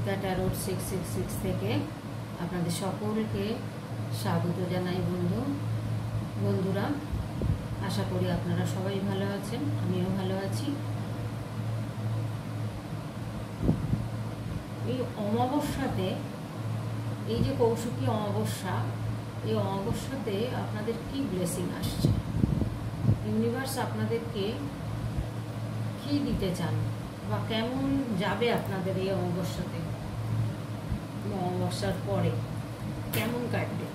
Sagarika tarot 666 থেকে আপনাদের সকলকে স্বাগত জানাই বন্ধুরা। আশা করি আপনারা সবাই ভালো আছেন, আমিও ভালো আছি। এই অমাবস্যাতে, এই যে কৌশিকী অমাবস্যা, এই অমাবস্যাতে আপনাদের কি ব্লেসিং আসছে, ইউনিভার্স আপনাদেরকে কি দিতে চান বা কেমন যাবে আপনাদের এই অমাবস্যাতে, অমাবস্যার পরে কেমন কাটবে।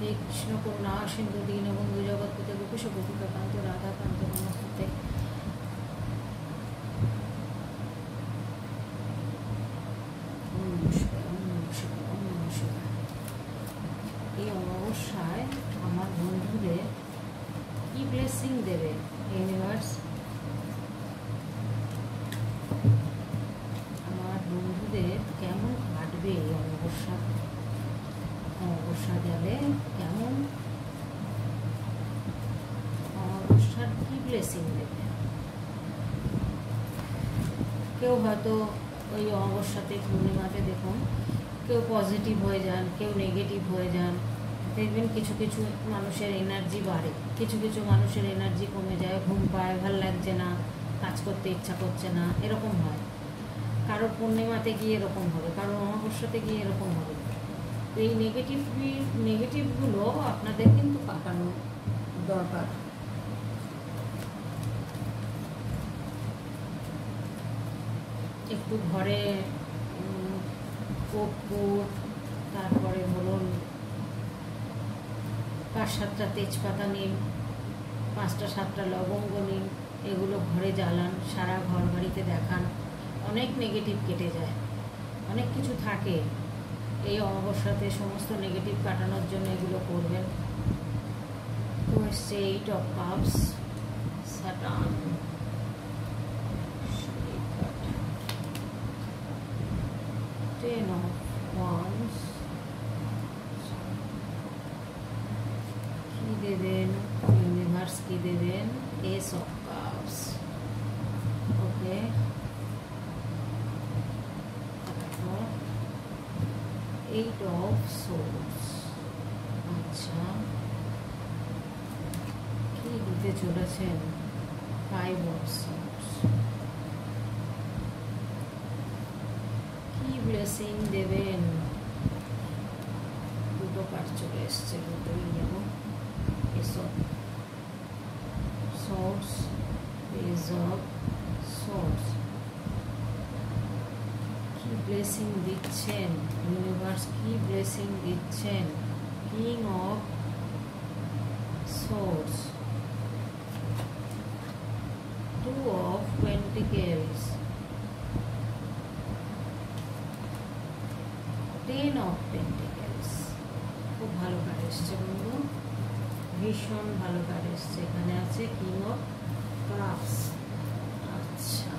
হে কৃষ্ণ করুণা সিন্ধু দীনবন্ধু জগৎপতে গোপীশ গোপিকাকান্ত রাধাকান্ত নমস্তে। এই অমাবস্যায় আমার বন্ধুদের কি ব্লেসিং দেবে ইউনিভার্স, আমার বন্ধুদের কেমন কাটবে এই অমাবস্যা গেলে, কেমন অমাবস্যার কি ব্লেসিং দেবে। কেউ হয়তো ওই অমাবস্যাতে পূর্ণিমাতে দেখুন কেউ পজিটিভ হয়ে যান, কেউ নেগেটিভ হয়ে যান। দেখবেন কিছু কিছু মানুষের এনার্জি বাড়ে, কিছু কিছু মানুষের এনার্জি কমে যায়, ঘুম পায়, ভালো লাগছে না, কাজ করতে ইচ্ছা করছে না, এরকম হয়। কারোর পূর্ণিমাতে গিয়ে এরকম হবে, কারোর অমাবস্যাতে গিয়ে এরকম হবে। এই নেগেটিভগুলো আপনাদের কিন্তু কাটানো দরকার। একটু ঘরে কর্পূর, তারপরে ধরুন 5-7টা তেজপাতা নিন, 5টা-7টা লবঙ্গ নিন, এগুলো ঘরে জ্বালান, সারা ঘর বাড়িতে দেখান, অনেক নেগেটিভ কেটে যায়। অনেক কিছু থাকে এই অমাবস্যাতে, সমস্ত নেগেটিভ কাটানোর জন্য এগুলো করবেন। তো এসছে 8 of Cups, Saturn, Ten of Wands, কি দেবেন ইউনিভার্স, কি দেবেন, Ace of Cups, okay. Eight of Swords, আচ্ছা কি দিতে চলেছেন, Five of Swords, কি ব্লেসিং দেবেন। দুটো কার্ড চলে এসছে, দুটোই নেব। Ace of Swords, Ace of Swords, কি ব্লেসিং দিচ্ছেন ইউনিভার্স, কি ব্লেসিং দিচ্ছেন। King of swords, 2 of Pentacles, 10 of Pentacles। খুব ভালো কার্ড এসছে বন্ধু, ভীষণ ভালো কার্ড এসছে। এখানে আছে কিং অফ কাপস। আচ্ছা,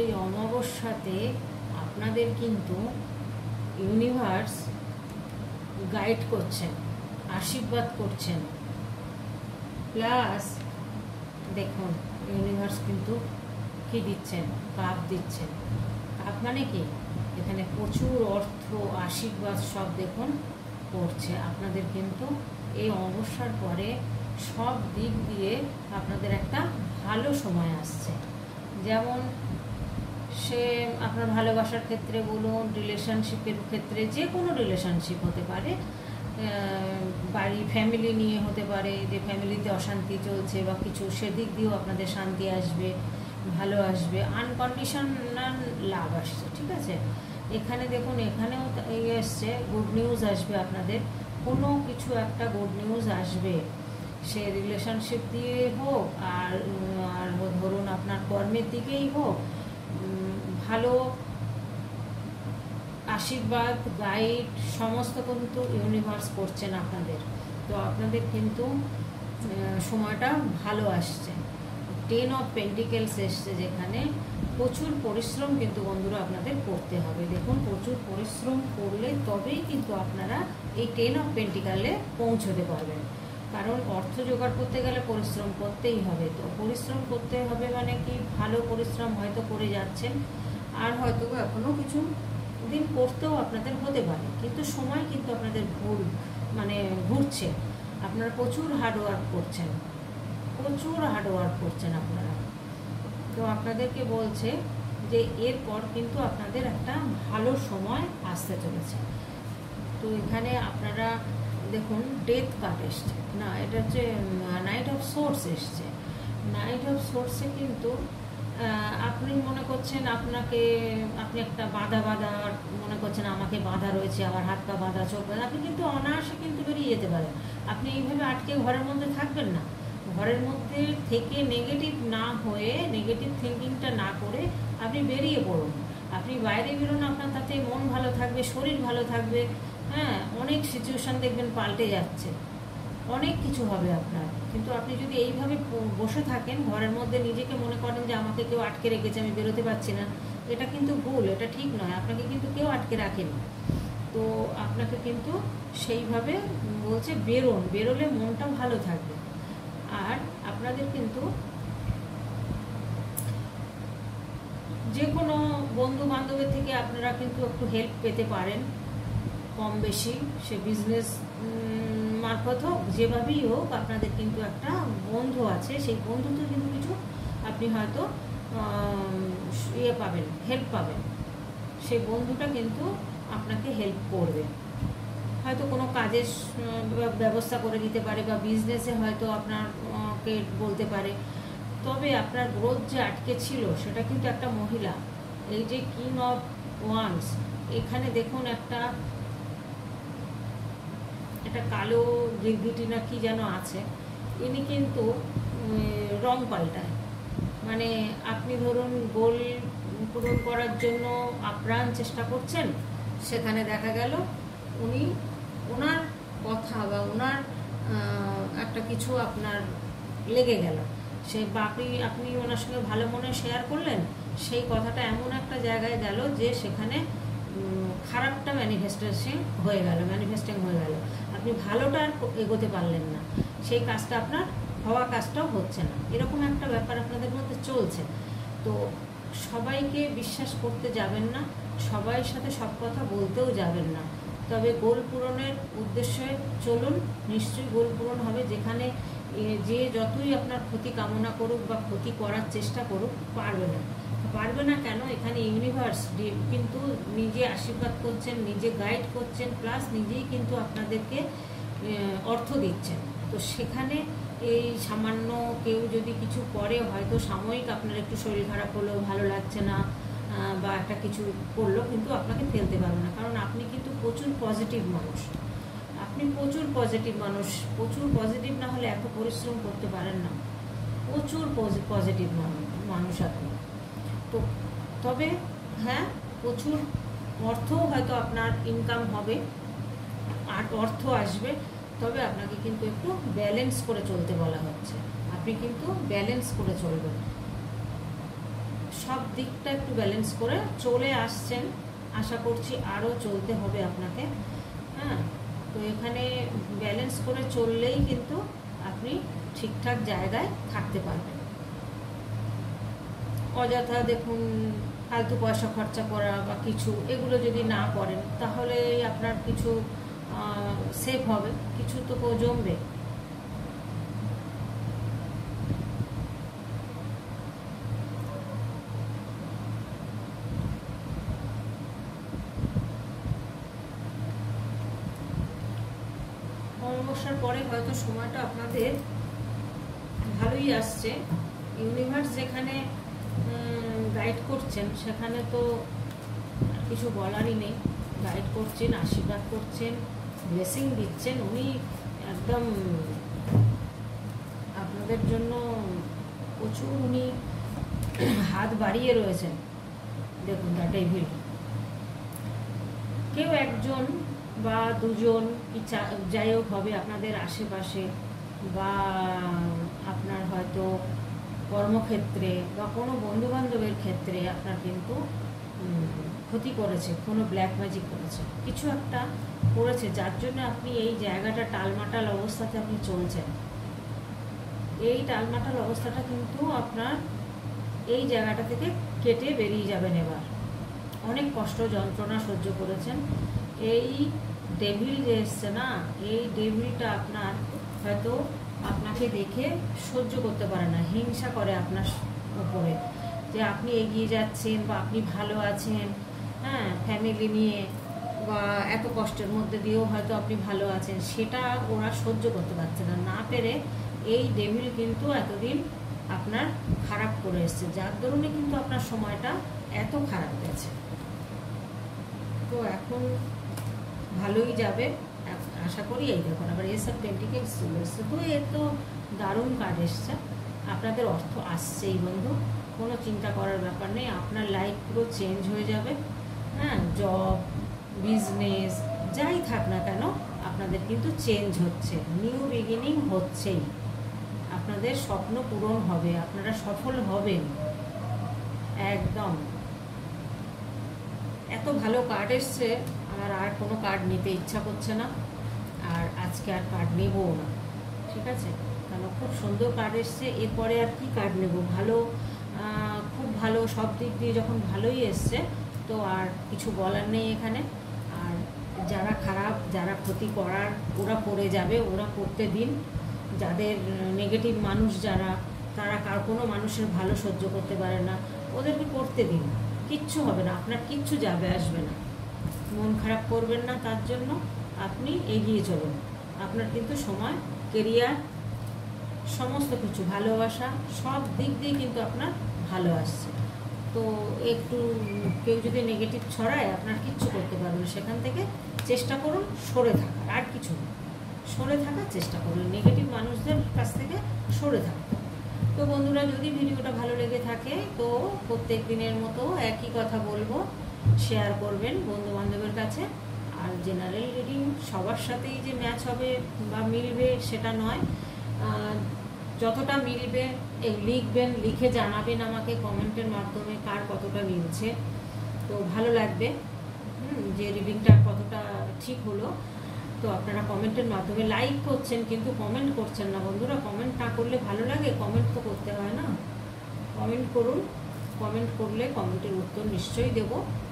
এই অমাবস্যাতে আপনাদের কিন্তু ইউনিভার্স গাইড করছেন, আশীর্বাদ করছেন। প্লাস দেখুন ইউনিভার্স কিন্তু কি দিচ্ছেন, কাপ দিচ্ছেন। কাপ মানে কি, এখানে প্রচুর অর্থ, আশীর্বাদ সব দেখুন পড়ছে আপনাদের। কিন্তু এই অমাবস্যার পরে সব দিক দিয়ে আপনাদের একটা ভালো সময় আসছে। যেমন সে আপনার ভালোবাসার ক্ষেত্রে বলুন, রিলেশনশিপের ক্ষেত্রে, যে কোনো রিলেশনশিপ হতে পারে, বাড়ি ফ্যামিলি নিয়ে হতে পারে, যে ফ্যামিলিতে অশান্তি চলছে বা কিছু, সেদিক দিয়েও আপনাদের শান্তি আসবে, ভালো আসবে, আনকন্ডিশনাল লাভ আসছে। ঠিক আছে, এখানে দেখুন, এখানেও এসছে গুড নিউজ আসবে আপনাদের, কোনো কিছু একটা গুড নিউজ আসবে। সে রিলেশনশিপ দিয়ে হোক আর ধরুন আপনার কর্মের দিকেই হোক, ভালো আশীর্বাদ, গাইড সমস্ত কিন্তু ইউনিভার্স করছেন আপনাদের। তো আপনাদের কিন্তু সময়টা ভালো আসছে। 10 অফ পেন্টিকেলস এসছে, যেখানে প্রচুর পরিশ্রম কিন্তু বন্ধুরা আপনাদের করতে হবে। দেখুন, প্রচুর পরিশ্রম করলে তবেই কিন্তু আপনারা এই 10 অফ পেন্টিকেলে পৌঁছতে পারবেন। কারণ অর্থ জোগাড় করতে গেলে পরিশ্রম করতেই হবে। তো পরিশ্রম করতে হবে মানে কি, ভালো পরিশ্রম হয়তো করে যাচ্ছেন, আর হয়তো এখনও কিছু দিন করতেও আপনাদের হতে পারে, কিন্তু সময় কিন্তু আপনাদের ঘুরছে। আপনারা প্রচুর হার্ডওয়ার্ক করছেন, আপনারা। তো আপনাদেরকে বলছে যে এরপর কিন্তু আপনাদের একটা ভালো সময় আসতে চলেছে। তো এখানে আপনারা দেখুন, ডেথ কার্ড এসছে না, এটা হচ্ছে নাইট অফ সোর্স এসছে। নাইট অফ সোর্সে কিন্তু আপনি মনে করছেন আপনি একটা বাঁধা মনে করছেন, আমাকে বাঁধা রয়েছে, আমার হাত পা বাঁধা, চোখ বাঁধা। আপনি কিন্তু অনায়াসে কিন্তু বেরিয়ে যেতে পারেন। আপনি এইভাবে আটকে ঘরের মধ্যে থাকবেন না। ঘরের মধ্যে থেকে নেগেটিভ না হয়ে, নেগেটিভ থিঙ্কিংটা না করে আপনি বেরিয়ে পড়ুন। আপনি বাইরে বেরোন, আপনার তাতে মন ভালো থাকবে, শরীর ভালো থাকবে। হ্যাঁ, অনেক সিচুয়েশান দেখবেন পাল্টে যাচ্ছে, অনেক কিছু হবে আপনার। কিন্তু আপনি যদি এইভাবে বসে থাকেন ঘরের মধ্যে, নিজেকে মনে করেন যে আমাকে কেউ আটকে রেখেছে, আমি বেরোতে পারছি না, এটা কিন্তু ভুল, এটা ঠিক নয়। আপনাকে কিন্তু কেউ আটকে রাখেনি। তো আপনাকে কিন্তু সেইভাবে বলছে বেরোলে মনটা ভালো থাকবে। আর আপনাদের কিন্তু যে কোনো বন্ধু বান্ধবের থেকে আপনারা কিন্তু একটু হেল্প পেতে পারেন, কম বেশি। সে বিজনেস মারফত হোক, যেভাবেই হোক, আপনাদের কিন্তু একটা বন্ধু আছে। সেই বন্ধুতে কিন্তু কিছু আপনি হয়তো পাবেন, হেল্প পাবেন। সেই বন্ধুটা কিন্তু আপনাকে হেল্প করবে, হয়তো কোনো কাজের ব্যবস্থা করে দিতে পারে, বা বিজনেসে হয়তো আপনাকে বলতে পারে। তবে আপনার গ্রোথ যে আটকে ছিল, সেটা কিন্তু একটা মহিলা, এই যে কিং অফ ওয়ান্স, এখানে দেখুন একটা কালো গিরগিটি না কি যেন আছে, ইনি কিন্তু রং পাল্টায়। মানে আপনি ধরুন গোল পূরণ করার জন্য আপ্রাণ চেষ্টা করছেন, সেখানে দেখা গেল ওনার কথা বা ওনার একটা কিছু আপনার লেগে গেল, আপনি ওনার সঙ্গে ভালো মনে শেয়ার করলেন, সেই কথাটা এমন একটা জায়গায় গেল যে সেখানে খারাপটা ম্যানিফেস্টিং হয়ে গেল। আপনি ভালোটা আর এগোতে পারলেন না, সেই কাজটা আপনার কাজটাও হচ্ছে না। এরকম একটা ব্যাপার আপনাদের মধ্যে চলছে। তো সবাইকে বিশ্বাস করতে যাবেন না, সবাইয়ের সাথে সব কথা বলতেও যাবেন না। তবে গোল পূরণের উদ্দেশ্যে চলুন, নিশ্চয়ই গোল পূরণ হবে। যেখানে যে যতই আপনার ক্ষতি কামনা করুক বা ক্ষতি করার চেষ্টা করুক, পারবে না কেন? এখানে ইউনিভার্স কিন্তু নিজে আশীর্বাদ করছেন, নিজে গাইড করছেন, প্লাস নিজেই কিন্তু আপনাদেরকে অর্থ দিচ্ছেন। তো সেখানে এই সামান্য কেউ যদি কিছু করে, হয়তো সাময়িক আপনার একটু শরীর খারাপ হলো, ভালো লাগছে না, বা একটা কিছু করলো, কিন্তু আপনাকে ফেলতে পারবে না। কারণ আপনি কিন্তু প্রচুর পজিটিভ মানুষ, প্রচুর পজিটিভ না হলে এত পরিশ্রম করতে পারেন না। প্রচুর পজিটিভ মানুষ আপনি। তো তবে হ্যাঁ, প্রচুর অর্থও হয়তো আপনার ইনকাম হবে, আর অর্থ আসবে। তবে আপনাকে কিন্তু একটু ব্যালেন্স করে চলতে বলা হচ্ছে। আপনি কিন্তু ব্যালেন্স করে চলবেন, সব দিকটা একটু ব্যালেন্স করে চলে আসছেন। আশা করছি আরও চলতে হবে আপনাকে। হ্যাঁ, তো এখানে ব্যালেন্স করে চললেই কিন্তু আপনি ঠিকঠাক জায়গায় থাকতে পারবেন। অযথা দেখুন ফালতু পয়সা খরচা করা বা কিছু, এগুলো যদি না করেন, তাহলে আপনার কিছু সেভ হবে, কিছু তো জমবে। অমাবস্যার পরে হয়তো সময়টা আপনাদের ভালোই আসছে। ইউনিভার্স যেখানে গাইড করছেন, সেখানে তো কিছু বলারই নেই। গাইড করছেন, আশীর্বাদ করছেন, ব্লেসিং দিচ্ছেন। উনি একদম আপনাদের জন্য প্রচুর উনি হাত বাড়িয়ে রয়েছেন। দেখুন, দ্য ডেভিল, কেউ একজন বা দুজন যাই হোক হবে আপনাদের আশেপাশে, বা আপনার হয়তো কর্মক্ষেত্রে বা কোনো বন্ধুবান্ধবের ক্ষেত্রে আপনার কিন্তু ক্ষতি করেছে, কোনো ব্ল্যাক ম্যাজিক করেছে, কিছু একটা করেছে, যার জন্য আপনি এই জায়গাটা টালমাটাল অবস্থাতে আপনি চলছেন। এই টালমাটাল অবস্থাটা কিন্তু আপনার এই জায়গাটা থেকে কেটে বেরিয়ে যাবেন। এবার অনেক কষ্ট যন্ত্রণা সহ্য করেছেন। এই ডেভিল যে এসছে না, এই ডেভিলটা আপনার হয়তো আপনাকে দেখে সহ্য করতে পারে না, হিংসা করে আপনার উপরে, যে আপনি এগিয়ে যাচ্ছেন বা আপনি ভালো আছেন, হ্যাঁ, ফ্যামিলি নিয়ে বা এত কষ্টের মধ্যে দিয়েও হয়তো আপনি ভালো আছেন, সেটা ওরা সহ্য করতে পারছে না। না পেরে এই ডেভিল কিন্তু এতদিন আপনার খারাপ করে এসছে, যার দরুনে কিন্তু আপনার সময়টা এত খারাপ গেছে। তো এখন ভালোই যাবে আশা করি। এই দেখুন আবার এস অফ পেন্টিকেলস চলে এসছে, তো এর তো দারুণ কাজ এসছে। আপনাদের অর্থ আসছেই বন্ধু, কোনো চিন্তা করার ব্যাপার নেই। আপনার লাইফ পুরো চেঞ্জ হয়ে যাবে। হ্যাঁ, জব, বিজনেস যাই থাক না কেন আপনাদের কিন্তু চেঞ্জ হচ্ছে, নিউ বিগিনিং হচ্ছেই। আপনাদের স্বপ্ন পূরণ হবে, আপনারা সফল হবেন একদম। এত ভালো কার্ড এসছে, আমার আর কোনো কার্ড নিতে ইচ্ছা করছে না, আর আজকে আর কার্ড নেবও না, ঠিক আছে? কারণ খুব সুন্দর কার্ড এসছে, এরপরে আর কি কার্ড নেব? ভালো, খুব ভালো, সব দিক দিয়ে যখন ভালোই এসছে, তো আর কিছু বলার নেই এখানে। আর যারা খারাপ, যারা ক্ষতি করার, ওরা করে যাবে, ওরা করতে দিন। যাদের নেগেটিভ মানুষ যারা, তারা কার কোনো মানুষের ভালো সহ্য করতে পারে না, ওদেরকে করতে দিন, কিচ্ছু হবে না, আপনার কিচ্ছু যাবে আসবে না। মন খারাপ করবেন না, তার জন্য আপনি এগিয়ে চলুন। আপনার কিন্তু সময়, কেরিয়ার, সমস্ত কিছু, ভালোবাসা, সব দিক দিয়ে কিন্তু আপনার ভালো আসছে। তো একটু কেউ যদি নেগেটিভ ছড়ায়, আপনার কিচ্ছু করতে পারবেন না। সেখান থেকে চেষ্টা করুন সরে থাকার, আর কিছু না, সরে থাকার চেষ্টা করুন, নেগেটিভ মানুষদের কাছ থেকে সরে থাকতে। তো বন্ধুরা, যদি ভিডিওটা ভালো লেগে থাকে তো প্রত্যেক দিনের মতো একই কথা বলবো, শেয়ার করবেন বন্ধুবান্ধবের কাছে। আর জেনারেল রিডিং সবার সাথেই যে ম্যাচ হবে বা মিলবে সেটা নয়, যতটা মিলবে লিখবেন, লিখে জানাবেন আমাকে কমেন্টের মাধ্যমে কার কতটা মিলছে, তো ভালো লাগবে যে রিডিংটা কতটা ঠিক হলো। তো আপনারা কমেন্টের মাধ্যমে, লাইক করছেন কিন্তু কমেন্ট করছেন না বন্ধুরা। কমেন্ট না করলে ভালো লাগে? কমেন্ট তো করতে হয় না। কমেন্ট করুন, কমেন্ট করলে কমেন্টের উত্তর নিশ্চয়ই দেব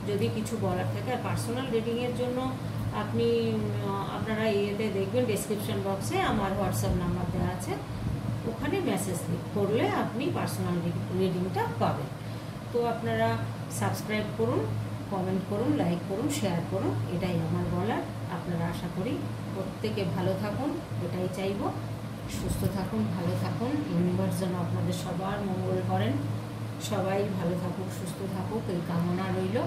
যদি কিছু বলার থাকে। আর পার্সোনাল রিডিংয়ের জন্য আপনারা ইয়েতে দেখবেন, ডেসক্রিপশন বক্সে আমার হোয়াটসঅ্যাপ নাম্বার দেওয়া আছে, ওখানে মেসেজ করলে আপনি পার্সোনাল রিডিংটা পাবেন। তো আপনারা সাবস্ক্রাইব করুন, কমেন্ট করুন, লাইক করুন, শেয়ার করুন, এটাই আমার বলার। আপনারা আশা করি প্রত্যেকে ভালো থাকুন, এটাই চাইব। সুস্থ থাকুন, ভালো থাকুন, ইউনিভার্স যেন আপনাদের সবার মঙ্গল করেন। সবাই ভালো থাকুক, সুস্থ থাকুক, এই কামনা রইল।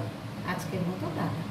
আজকের মতো টাটা।